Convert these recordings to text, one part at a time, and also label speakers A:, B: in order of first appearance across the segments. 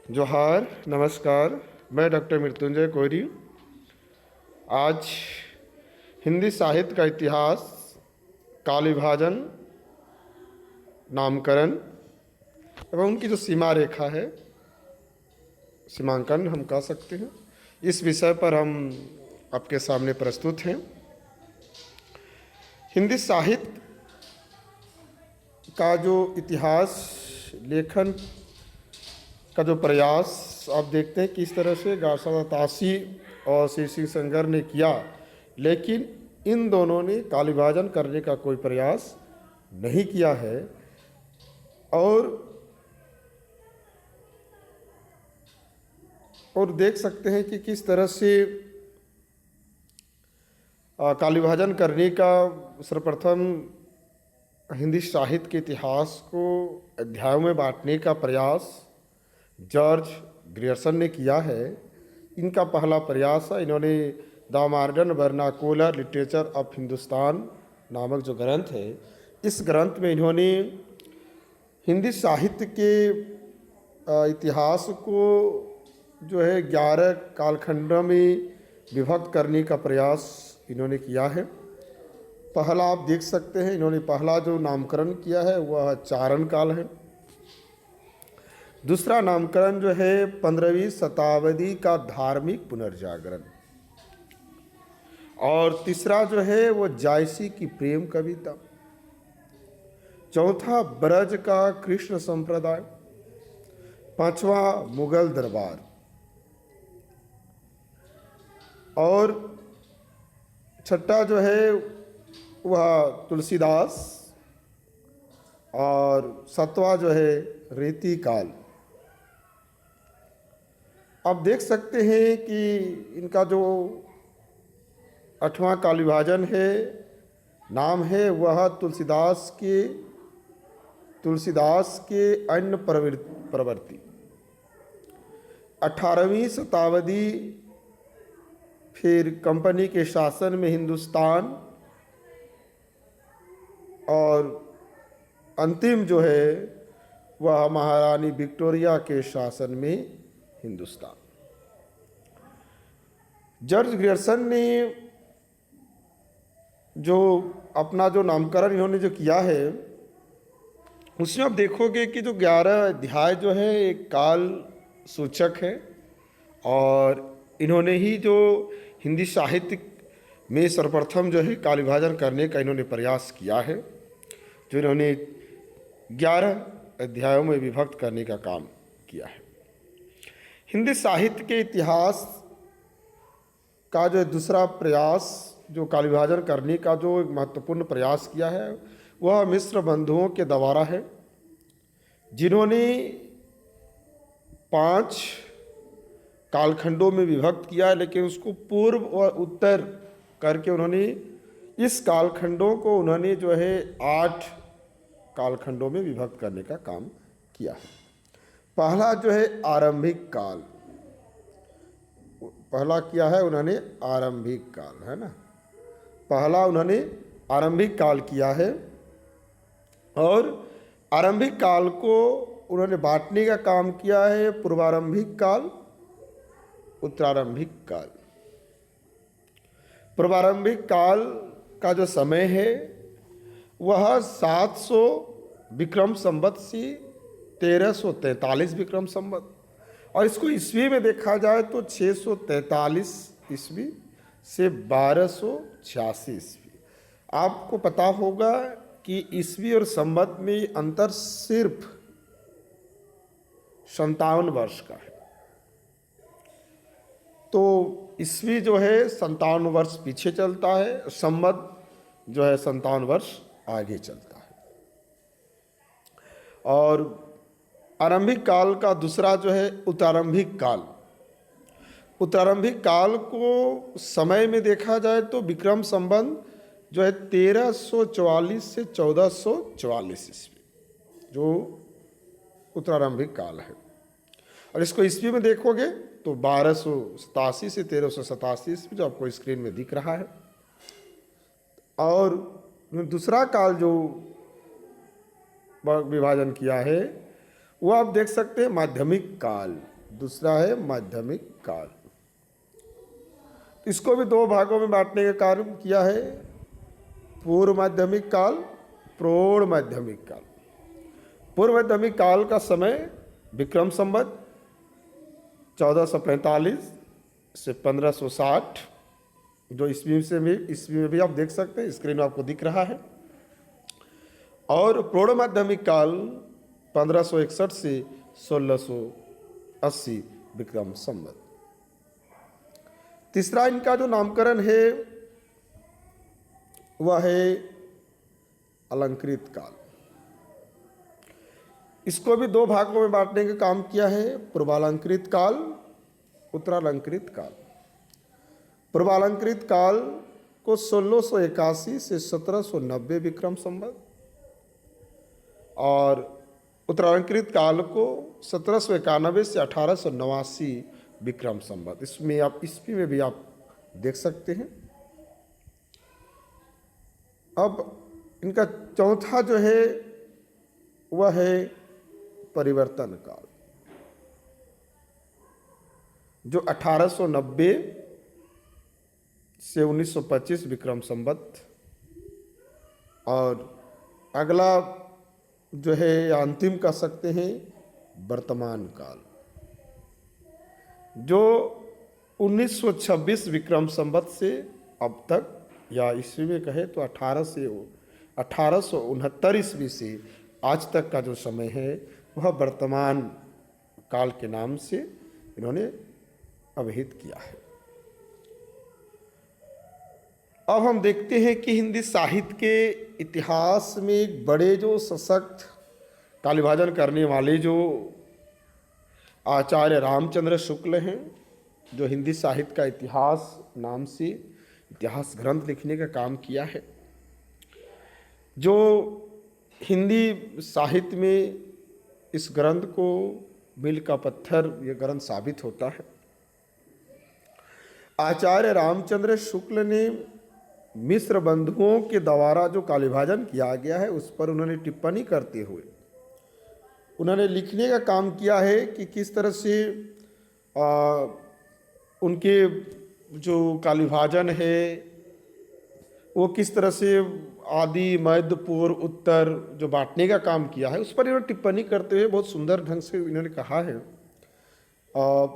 A: जोहार, नमस्कार। मैं डॉक्टर मृत्युंजय कोरी। आज हिंदी साहित्य का इतिहास, काल विभाजन, नामकरण एवं उनकी जो सीमा रेखा है, सीमांकन हम कह सकते हैं, इस विषय पर हम आपके सामने प्रस्तुत हैं। हिंदी साहित्य का जो इतिहास लेखन का जो प्रयास आप देखते हैं किस तरह से गार्सा तासी और श्री सिंह संगर ने किया, लेकिन इन दोनों ने काल विभाजन करने का कोई प्रयास नहीं किया है। और देख सकते हैं कि किस तरह से काल विभाजन करने का सर्वप्रथम हिंदी साहित्य के इतिहास को अध्यायों में बांटने का प्रयास जॉर्ज ग्रियर्सन ने किया है। इनका पहला प्रयास है। इन्होंने the modern vernacular literature of Hindustan नामक जो ग्रंथ है, इस ग्रंथ में इन्होंने हिंदी साहित्य के इतिहास को जो है 11 कालखंडों में विभक्त करने का प्रयास इन्होंने किया है। पहला आप देख सकते हैं, इन्होंने पहला जो नामकरण किया है वह चारण काल है। दूसरा नामकरण जो है 15वीं शताब्दी का धार्मिक पुनर्जागरण, और तीसरा जो है वो जायसी की प्रेम कविता। चौथा ब्रज का कृष्ण संप्रदाय। पांचवा मुगल दरबार। और छठा जो है वह तुलसीदास, और सातवां जो है रेती काल। आप देख सकते हैं कि इनका जो 8वां काल विभाजन है, नाम है वह तुलसीदास के अन्य प्रवृत्ति। 18वीं शताब्दी फिर कंपनी के शासन में हिंदुस्तान, और अंतिम जो है वह महारानी विक्टोरिया के शासन में हिंदुस्तान। जॉर्ज ग्रियर्सन ने जो अपना जो नामकरण इन्होंने जो किया है, उसमें आप देखोगे कि जो 11 अध्याय जो है एक काल सूचक है, और इन्होंने ही जो हिंदी साहित्य में सर्वप्रथम जो है काल विभाजन करने का इन्होंने प्रयास किया है, जो इन्होंने 11 अध्यायों में विभक्त करने का काम किया है। हिंदी साहित्य के इतिहास का जो दूसरा प्रयास, जो काल विभाजन करने का जो एक महत्वपूर्ण प्रयास किया है, वह मिश्र बंधुओं के द्वारा है, जिन्होंने 5 कालखंडों में विभक्त किया है, लेकिन उसको पूर्व और उत्तर करके उन्होंने इस कालखंडों को उन्होंने जो है 8 कालखंडों में विभक्त करने का काम किया है। पहला जो है आरंभिक काल, पहला किया है उन्होंने आरंभिक काल, है ना। पहला उन्होंने आरंभिक काल किया है, और आरंभिक काल को उन्होंने बांटने का काम किया है पूर्वारंभिक काल, उत्तरारंभिक काल। पूर्वारंभिक काल का जो समय है वह 700 विक्रम संवत से 1343 विक्रम संवत, और इसको ईस्वी में देखा जाए तो 643 ईस्वी से 1286 ईस्वी। आपको पता होगा कि ईस्वी और संवत में अंतर सिर्फ 57 वर्ष का है। तो ईस्वी जो है 57 वर्ष पीछे चलता है, संवत जो है 57 वर्ष आगे चलता है। और आरंभिक काल का दूसरा जो है उत्तरारंभिक काल। उत्तरारंभिक काल को समय में देखा जाए तो विक्रम संवत जो है 1344 से 1444 ईस्वी जो उत्तरारंभिक काल है, और इसको ईस्वी में देखोगे तो 1287 से 1387 ईस्वी, जो आपको स्क्रीन में दिख रहा है। और दूसरा काल जो विभाजन किया है वो आप देख सकते हैं माध्यमिक काल। दूसरा है माध्यमिक काल। इसको भी दो भागों में बांटने का कार्य किया है, पूर्व माध्यमिक काल, प्रौढ़ माध्यमिक काल। पूर्व माध्यमिक काल का समय विक्रम संवत 1445 से 1560, जो ईस्वी में भी आप देख सकते हैं, स्क्रीन में आपको दिख रहा है। और प्रौढ़ माध्यमिक काल 1561 से 1680 विक्रम संवत। तीसरा इनका जो नामकरण है वह है अलंकृत काल। इसको भी दो भागों में बांटने का काम किया है, पूर्वालंकृत काल, उत्तरालंकृत काल। पूर्वालंकृत काल को 1681 से 1790 विक्रम संवत और उत्तरालंकृत काल को 1791 से 1889 विक्रम संवत। इसमें आप ईस्वी में भी आप देख सकते हैं। अब इनका चौथा जो है वह है परिवर्तन काल, जो 1890 से 1925 विक्रम संवत। और अगला जो है या अंतिम कह सकते हैं वर्तमान काल, जो 1926 विक्रम संवत से अब तक, या ईस्वी में कहे तो 1869 ईस्वी से आज तक का जो समय है वह वर्तमान काल के नाम से इन्होंने अभिहित किया है। अब हम देखते हैं कि हिंदी साहित्य के इतिहास में एक बड़े जो सशक्त कालविभाजन करने वाले जो आचार्य रामचंद्र शुक्ल हैं, जो हिंदी साहित्य का इतिहास नाम से इतिहास ग्रंथ लिखने का काम किया है, जो हिंदी साहित्य में इस ग्रंथ को मील का पत्थर ये ग्रंथ साबित होता है। आचार्य रामचंद्र शुक्ल ने मिश्र बंधुओं के द्वारा जो कालविभाजन किया गया है उस पर उन्होंने टिप्पणी करते हुए उन्होंने लिखने का काम किया है कि किस तरह से उनके जो कालविभाजन है वो किस तरह से आदि, मध्य, पूर्व, उत्तर जो बांटने का काम किया है उस पर इन्होंने टिप्पणी करते हुए बहुत सुंदर ढंग से इन्होंने कहा है,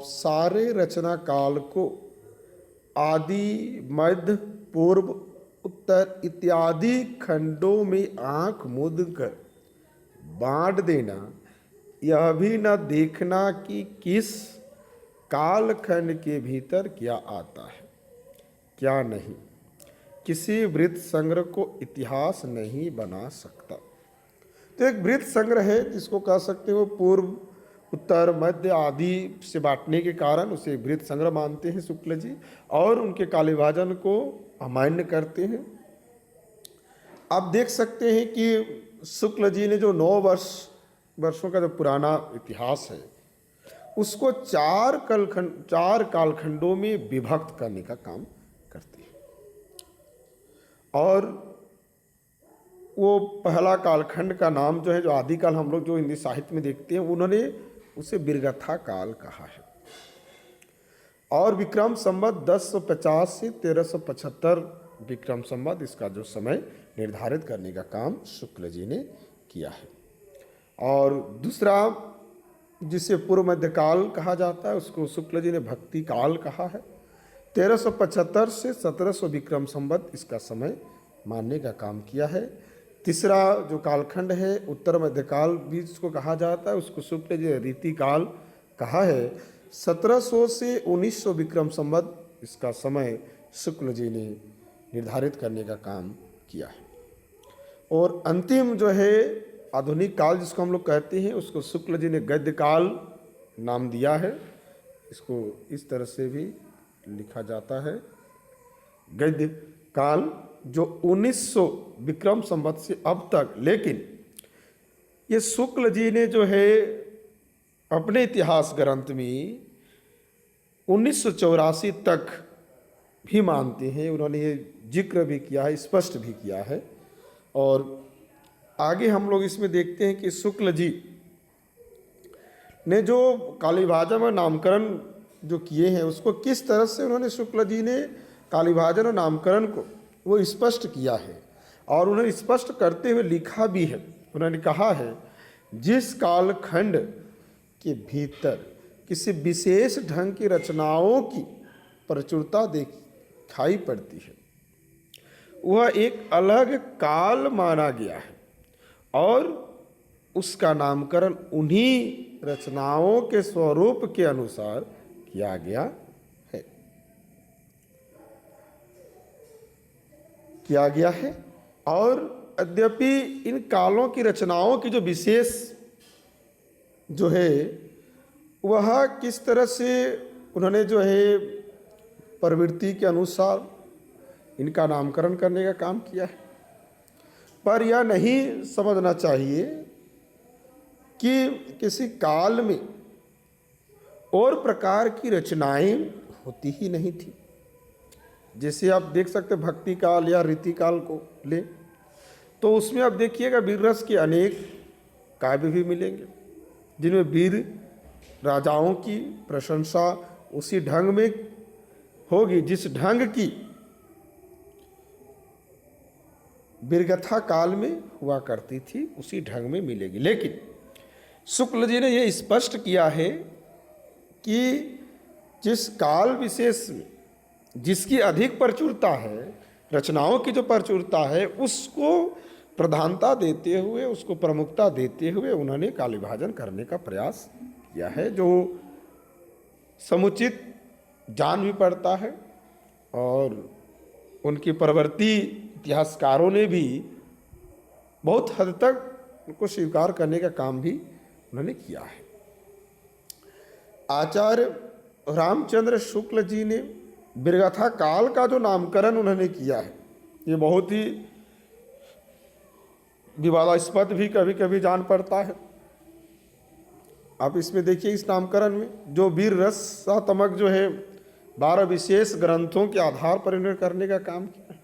A: सारे रचना काल को आदि, मध्य, पूर्व, उत्तर इत्यादि खंडों में आंख मूंद कर बांट देना, यह भी न देखना कि किस कालखंड के भीतर क्या आता है क्या नहीं, किसी वृत्त संग्रह को इतिहास नहीं बना सकता। तो एक वृत्त संग्रह है जिसको कह सकते हो पूर्व, उत्तर, मध्य आदि से बांटने के कारण उसे वृत्त संग्रह मानते हैं शुक्ल जी, और उनके कालविभाजन को अमान्य करते हैं। आप देख सकते हैं कि शुक्ल जी ने जो 9 वर्षों का जो पुराना इतिहास है उसको चार कालखंडों में विभक्त करने का काम करते हैं। और वो पहला कालखंड का नाम जो है, जो आदिकाल हम लोग जो हिंदी साहित्य में देखते हैं, उन्होंने उसे बिरगथा काल कहा है। और विक्रम संवत 1050 से 1375 विक्रम संवत इसका जो समय निर्धारित करने का काम शुक्ल जी ने किया है। और दूसरा जिसे पूर्व मध्यकाल कहा जाता है उसको शुक्ल जी ने भक्ति काल कहा है। 1375 से 1700 विक्रम संवत इसका समय मानने का काम किया है। तीसरा जो कालखंड है उत्तर मध्यकाल भी इसको कहा जाता है, उसको शुक्ल जी ने रीति काल कहा है। 1700 से 1900 विक्रम संवत इसका समय शुक्ल जी ने निर्धारित करने का काम किया है। और अंतिम जो है आधुनिक काल जिसको हम लोग कहते हैं उसको शुक्ल जी ने गद्य काल नाम दिया है। इसको इस तरह से भी लिखा जाता है, गद्य काल, जो 1900 विक्रम संवत से अब तक। लेकिन ये शुक्ल जी ने जो है अपने इतिहास ग्रंथ में 1984 तक भी मानते हैं, उन्होंने ये जिक्र भी किया है, स्पष्ट भी किया है। और आगे हम लोग इसमें देखते हैं कि शुक्ल जी ने जो कालीभाजन और नामकरण जो किए हैं उसको किस तरह से उन्होंने शुक्ल जी ने कालीभाजन और नामकरण को वो स्पष्ट किया है और उन्होंने स्पष्ट करते हुए लिखा भी है। उन्होंने कहा है, जिस कालखंड के भीतर किसी विशेष ढंग की रचनाओं की प्रचुरता दिखाई पड़ती है वह एक अलग काल माना गया है और उसका नामकरण उन्हीं रचनाओं के स्वरूप के अनुसार किया गया है और यद्यपि इन कालों की रचनाओं की जो विशेष जो है वह किस तरह से उन्होंने जो है प्रवृत्ति के अनुसार इनका नामकरण करने का काम किया है, पर यह नहीं समझना चाहिए कि किसी काल में और प्रकार की रचनाएं होती ही नहीं थी। जैसे आप देख सकते भक्ति काल या रीति काल को ले तो उसमें आप देखिएगा वीर रस के अनेक काव्य भी मिलेंगे जिनमें वीर राजाओं की प्रशंसा उसी ढंग में होगी जिस ढंग की वीरगाथा काल में हुआ करती थी, उसी ढंग में मिलेगी। लेकिन शुक्ल जी ने यह स्पष्ट किया है कि जिस काल विशेष में जिसकी अधिक प्रचुरता है, रचनाओं की जो प्रचुरता है, उसको प्रधानता देते हुए, उसको प्रमुखता देते हुए उन्होंने कालीभाजन करने का प्रयास किया है, जो समुचित जान भी पड़ता है और उनकी प्रवृत्ति इतिहासकारों ने भी बहुत हद तक उनको स्वीकार करने का काम भी उन्होंने किया है। आचार्य रामचंद्र शुक्ल जी ने वीरगाथा काल का जो नामकरण उन्होंने किया है ये बहुत ही विवादास्पद भी कभी कभी जान पड़ता है। आप इसमें देखिए इस नामकरण में जो वीर रसात्मक जो है 12 विशेष ग्रंथों के आधार पर इन्होंने करने का काम किया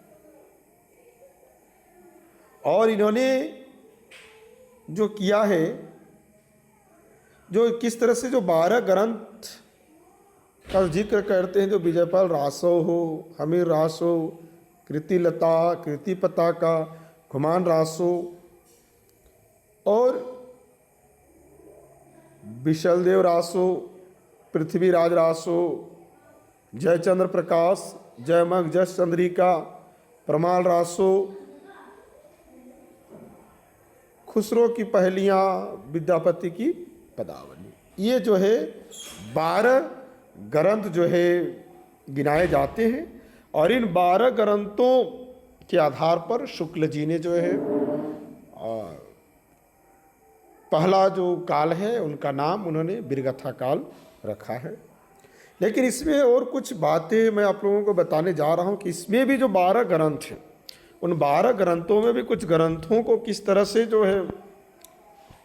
A: और इन्होंने जो किया है, जो किस तरह से जो 12 ग्रंथ का जिक्र करते हैं, जो विजयपाल रासो हो, हमीर रासो, कृतिलता, कृति पताका, खुमान रासो और विशलदेव रासो, पृथ्वीराज रासो, जयचंद्र प्रकाश, जयमग जस चंद्रिका, प्रमाल रासो, खुसरो की पहलियाँ, विद्यापति की पदावली, ये जो है 12 ग्रंथ जो है गिनाए जाते हैं और इन 12 ग्रंथों के आधार पर शुक्ल जी ने जो है पहला जो काल है उनका नाम उन्होंने वीरगाथा काल रखा है। लेकिन इसमें और कुछ बातें मैं आप लोगों को बताने जा रहा हूँ कि इसमें भी जो 12 ग्रंथ हैं उन 12 ग्रंथों में भी कुछ ग्रंथों को किस तरह से जो है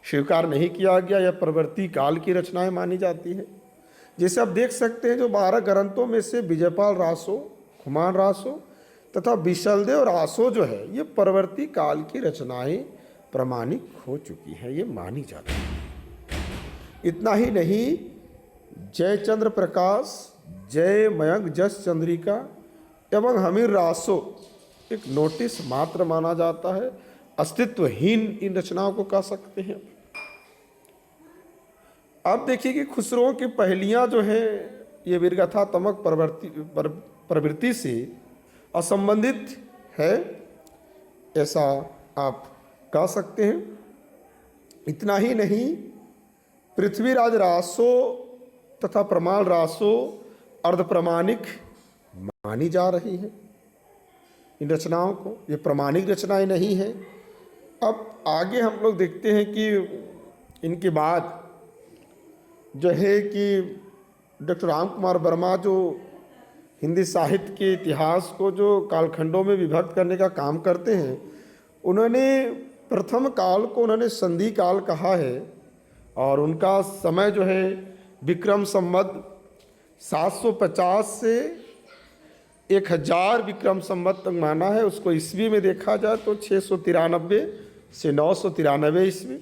A: स्वीकार नहीं किया गया या प्रवृत्ति काल की रचनाएं मानी जाती है। जैसे आप देख सकते हैं जो 12 ग्रंथों में से विजयपाल रासो, खुमान रासो तथा विशलदेव रासो जो है ये प्रवृत्ति काल की रचनाएं प्रमाणिक हो चुकी हैं, ये मानी जाती है। इतना ही नहीं, जयचंद्र प्रकाश, जय मयंक जस चंद्रिका एवं हमीर रासो एक नोटिस मात्र माना जाता है, अस्तित्वहीन इन रचनाओं को कह सकते हैं। अब देखिए कि खुसरो की पहलियां जो है ये वीरगाथात्मक प्रवृत्ति से असंबंधित है, ऐसा आप कह सकते हैं। इतना ही नहीं, पृथ्वीराज रासो तथा प्रमाल रासो अर्धप्रमाणिक मानी जा रही है इन रचनाओं को, ये प्रमाणिक रचनाएं नहीं है। अब आगे हम लोग देखते हैं कि इनके बाद जो है कि डॉक्टर राम कुमार वर्मा जो हिंदी साहित्य के इतिहास को जो कालखंडों में विभक्त करने का काम करते हैं, उन्होंने प्रथम काल को उन्होंने संधि काल कहा है और उनका समय जो है विक्रम संवत 750 से 1000 विक्रम संवत तक माना है। उसको ईस्वी में देखा जाए तो 693 से 993 ईस्वी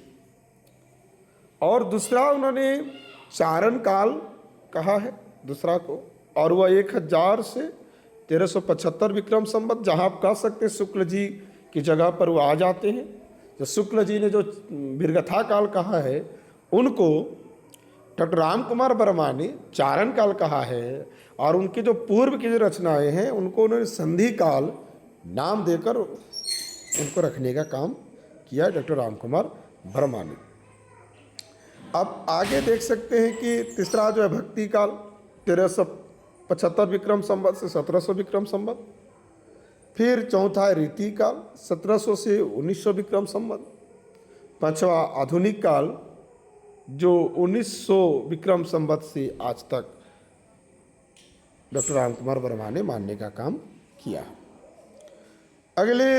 A: और दूसरा उन्होंने चारण काल कहा है दूसरा को, और वह 1000 से 1375 विक्रम संवत, जहाँ आप कह सकते हैं शुक्ल जी की जगह पर वो आ जाते हैं। जो शुक्ल जी ने जो वीरगथा काल कहा है उनको डॉक्टर राम कुमार वर्मा ने चारण काल कहा है, और उनके जो पूर्व की जो रचनाएं हैं उनको उन्होंने संधि काल नाम देकर उनको रखने का काम किया डॉक्टर राम कुमार वर्मा ने। अब आगे देख सकते हैं कि तीसरा जो है भक्ति काल 1375 विक्रम संवत से 1700 विक्रम संवत। फिर चौथा है रीति काल 1700 से 1900 विक्रम संवत। पांचवा आधुनिक काल जो 1900 विक्रम संवत से आज तक डॉक्टर राम कुमार वर्मा ने मानने का काम किया। अगले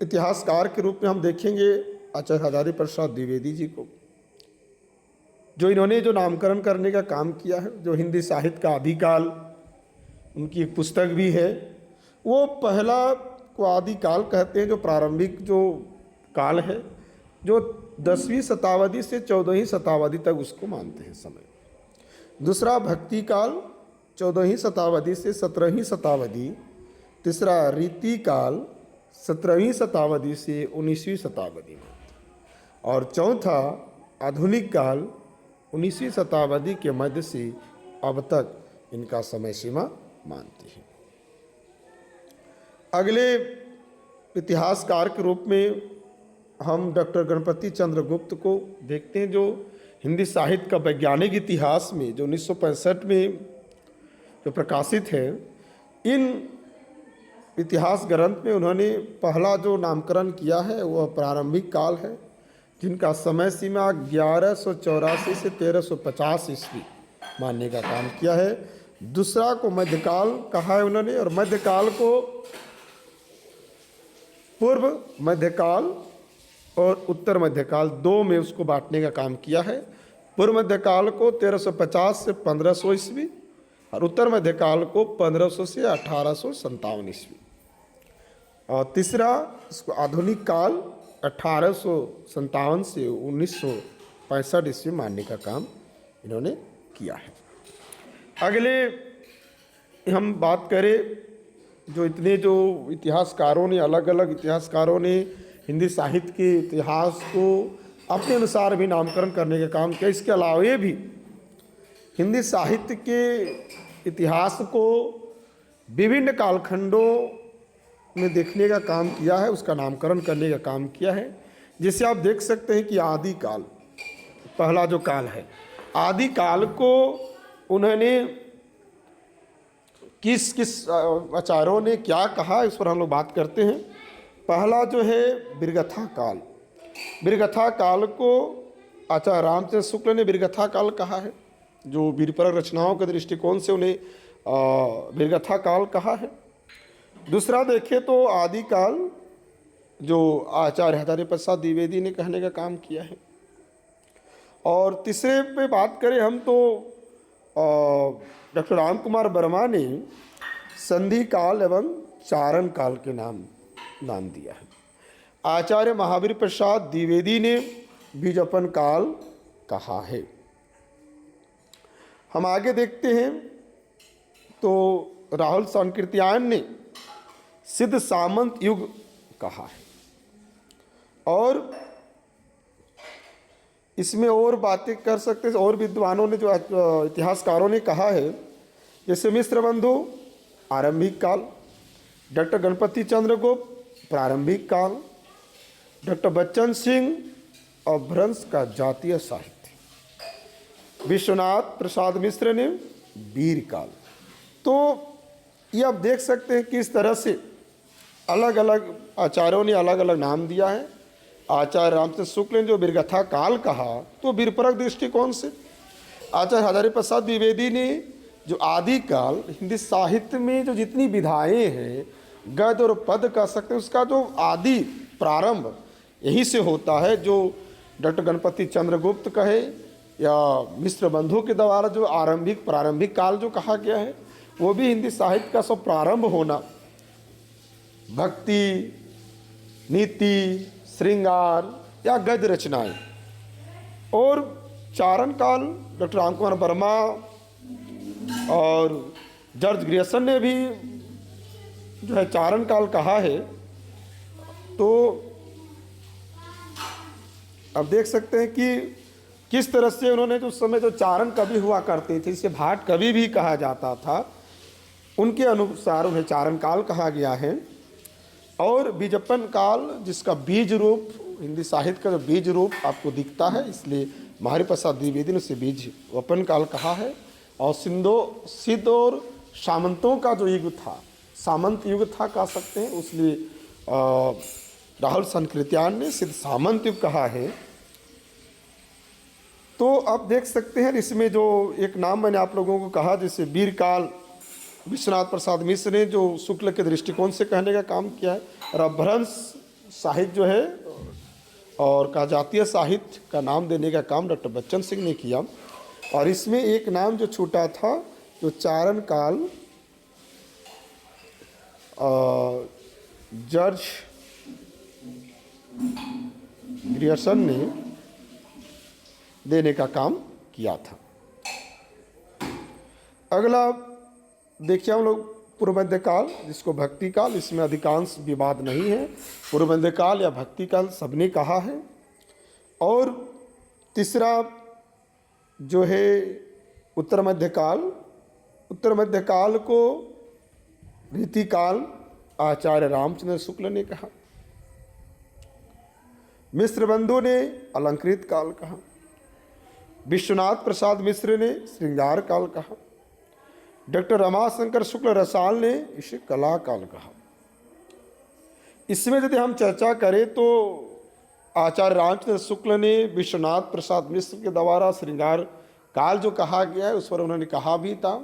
A: इतिहासकार के रूप में हम देखेंगे आचार्य हजारी प्रसाद द्विवेदी जी को, जो इन्होंने जो नामकरण करने का काम किया है, जो हिंदी साहित्य का आदिकाल उनकी एक पुस्तक भी है। वो पहला को आदिकाल कहते हैं, जो प्रारंभिक जो काल है, जो 10वीं शताब्दी से 14वीं शताब्दी तक उसको मानते हैं समय। दूसरा भक्ति काल 14वीं शताब्दी से 17वीं शताब्दी। तीसरा रीति काल 17वीं शताब्दी से 19वीं शताब्दी में। और चौथा आधुनिक काल 19वीं शताब्दी के मध्य से अब तक इनका समय सीमा मानते हैं। अगले इतिहासकार के रूप में हम डॉक्टर गणपति चंद्र गुप्त को देखते हैं, जो हिंदी साहित्य का वैज्ञानिक इतिहास में जो 1965 में जो प्रकाशित है। इन इतिहास ग्रंथ में उन्होंने पहला जो नामकरण किया है वह प्रारंभिक काल है, जिनका समय सीमा 1184 से 1350 ईस्वी मानने का काम किया है। दूसरा को मध्यकाल कहा है उन्होंने, और मध्यकाल को पूर्व मध्यकाल और उत्तर मध्यकाल दो में उसको बांटने का काम किया है। पूर्व मध्यकाल को 1350 से 1500 ईस्वी और उत्तर मध्यकाल को 1500 से 1857 ईस्वी। और तीसरा इसको आधुनिक काल 1857 से 1965 ईस्वी मानने का काम इन्होंने किया है। अगले हम बात करें, जो इतने जो इतिहासकारों ने अलग अलग इतिहासकारों ने हिंदी साहित्य के इतिहास को अपने अनुसार भी नामकरण करने का काम किया। इसके अलावा भी हिंदी साहित्य के इतिहास को विभिन्न कालखंडों में देखने का काम किया है, उसका नामकरण करने का काम किया है। जिसे आप देख सकते हैं कि आदिकाल पहला जो काल है, आदिकाल को उन्होंने किस किस आचार्यों ने क्या कहा, इस पर हम लोग बात करते हैं। पहला जो है वीरगथा काल। वीरगथा काल को आचार्य रामचंद्र शुक्ल ने वीरगथा काल कहा है, जो वीरपरक रचनाओं के दृष्टिकोण से उन्हें वीरगथा काल कहा है। दूसरा देखें तो आदिकाल, जो आचार्य हजारी प्रसाद द्विवेदी ने कहने का काम किया है। और तीसरे पे बात करें हम तो डॉक्टर राम कुमार वर्मा ने संधि काल एवं चारण काल के नाम दिया है। आचार्य महावीर प्रसाद द्विवेदी ने बीजपन काल कहा है। हम आगे देखते हैं तो राहुल सांकृत्यायन ने सिद्ध सामंत युग कहा है। और इसमें और बातें कर सकते हैं, और विद्वानों ने जो इतिहासकारों ने कहा है, जैसे मिश्र बंधु आरंभिक काल, डॉक्टर गणपति चंद्र गुप्त प्रारंभिक काल, डॉक्टर बच्चन सिंह अपभ्रंश का जातीय साहित्य, विश्वनाथ प्रसाद मिश्र ने वीर काल। तो ये आप देख सकते हैं कि इस तरह से अलग अलग आचार्यों ने अलग अलग नाम दिया है। आचार्य रामचंद्र शुक्ल ने जो वीरगथा काल कहा तो वीरपरक दृष्टिकोण से, आचार्य हजारी प्रसाद द्विवेदी ने जो आदि काल हिंदी साहित्य में जो जितनी विधाएं हैं, गद्य और पद कह सकते हैं, उसका जो आदि प्रारंभ यहीं से होता है। जो डॉक्टर गणपति चंद्र गुप्त कहे या मिश्र बंधु के द्वारा जो प्रारंभिक काल जो कहा गया है, वो भी हिंदी साहित्य का सब प्रारंभ होना, भक्ति, नीति, श्रृंगार या गद्य रचनाएं, और चारण काल डॉक्टर राम कुमार वर्मा और जॉर्ज ग्रियर्सन ने भी जो है चारण काल कहा है। तो अब देख सकते हैं कि किस तरह से उन्होंने जो उस समय जो चारण कवि हुआ करते थे, इसे भाट कवि भी कहा जाता था, उनके अनुसार उन्हें चारण काल कहा गया है। और बीजप्पन काल, जिसका बीज रूप हिंदी साहित्य का जो बीज रूप आपको दिखता है, इसलिए महारी प्रसाद द्विवेदी ने उसे बीजवपन काल कहा है। और सिद्ध और सामंतों का जो युग था, सामंत युग था कह सकते हैं, इसलिए राहुल संकृत्यान ने सिद्ध सामंत युग कहा है। तो अब देख सकते हैं इसमें जो एक नाम मैंने आप लोगों को कहा, जैसे वीरकाल विश्वनाथ प्रसाद मिश्र ने जो शुक्ल के दृष्टिकोण से कहने का काम किया है, और अपभ्रंश साहित्य जो है और का जातीय साहित्य का नाम देने का काम डॉक्टर बच्चन सिंह ने किया। और इसमें एक नाम जो छूटा था, जो चारण काल जॉर्ज ग्रियर्सन ने देने का काम किया था। अगला देखिए हम लोग पूर्व मध्य काल, जिसको भक्ति काल, इसमें अधिकांश विवाद नहीं है, पूर्व मध्य काल या भक्ति काल सबने कहा है। और तीसरा जो है उत्तर मध्य काल, उत्तर मध्य काल को रीतिकाल आचार्य रामचंद्र शुक्ल ने कहा, मिश्र बंधु ने अलंकृत काल कहा, विश्वनाथ प्रसाद मिश्र ने श्रृंगार काल कहा, डॉक्टर रमाशंकर शुक्ल रसाल ने इसे कला काल कहा। इसमें यदि हम चर्चा करें तो आचार्य रामचंद्र शुक्ल ने विश्वनाथ प्रसाद मिश्र के द्वारा श्रृंगार काल जो कहा गया है, उस पर उन्होंने कहा भी था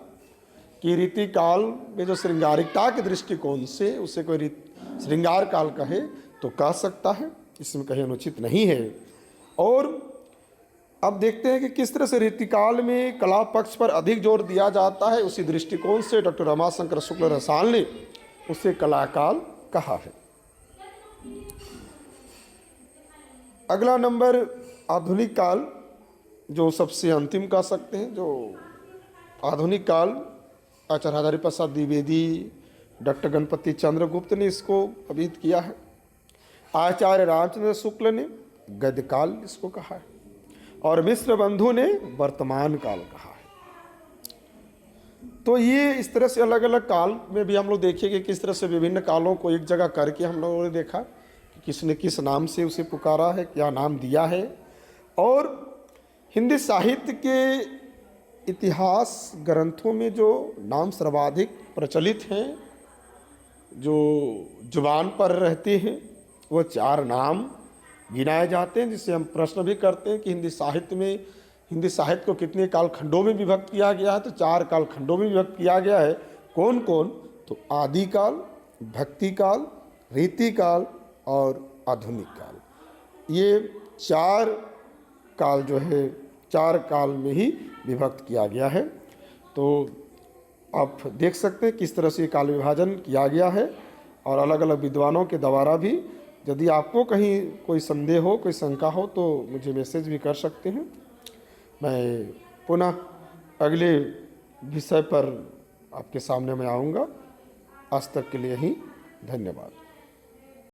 A: कि रीति काल में जो श्रृंगारिकता के दृष्टिकोण से उसे कोई श्रृंगार काल कहे तो कह सकता है, इसमें कहीं अनुचित नहीं है। और अब देखते हैं कि किस तरह से रीतिकाल में कला पक्ष पर अधिक जोर दिया जाता है, उसी दृष्टिकोण से डॉक्टर रमाशंकर शुक्ल रसाल ने उसे कलाकाल कहा है। अगला नंबर आधुनिक काल, जो सबसे अंतिम कह सकते हैं। जो आधुनिक काल आचार्य हजारी प्रसाद द्विवेदी, डॉक्टर गणपति चंद्र गुप्त ने इसको अभिहित किया है। आचार्य रामचंद्र शुक्ल ने गद्य काल इसको कहा है, और मिश्र बंधु ने वर्तमान काल कहा है। तो ये इस तरह से अलग अलग काल में भी हम लोग देखिए कि किस तरह से विभिन्न कालों को एक जगह करके हम लोगों ने देखा कि किसने किस नाम से उसे पुकारा है, क्या नाम दिया है। और हिंदी साहित्य के इतिहास ग्रंथों में जो नाम सर्वाधिक प्रचलित हैं, जो जुबान पर रहते हैं, वो 4 नाम गिनाए जाते हैं, जिससे हम प्रश्न भी करते हैं कि हिंदी साहित्य को कितने कालखंडों में विभक्त किया गया है। तो 4 कालखंडों में विभक्त किया गया है। कौन कौन? तो आदिकाल, भक्ति काल, रीति काल और आधुनिक काल। ये 4 काल जो है 4 काल में ही विभक्त किया गया है। तो आप देख सकते हैं किस तरह से काल विभाजन किया गया है, और अलग अलग विद्वानों के द्वारा भी। यदि आपको कहीं कोई संदेह हो, कोई शंका हो, तो मुझे मैसेज भी कर सकते हैं। मैं पुनः अगले विषय पर आपके सामने मैं आऊँगा। आज तक के लिए ही धन्यवाद।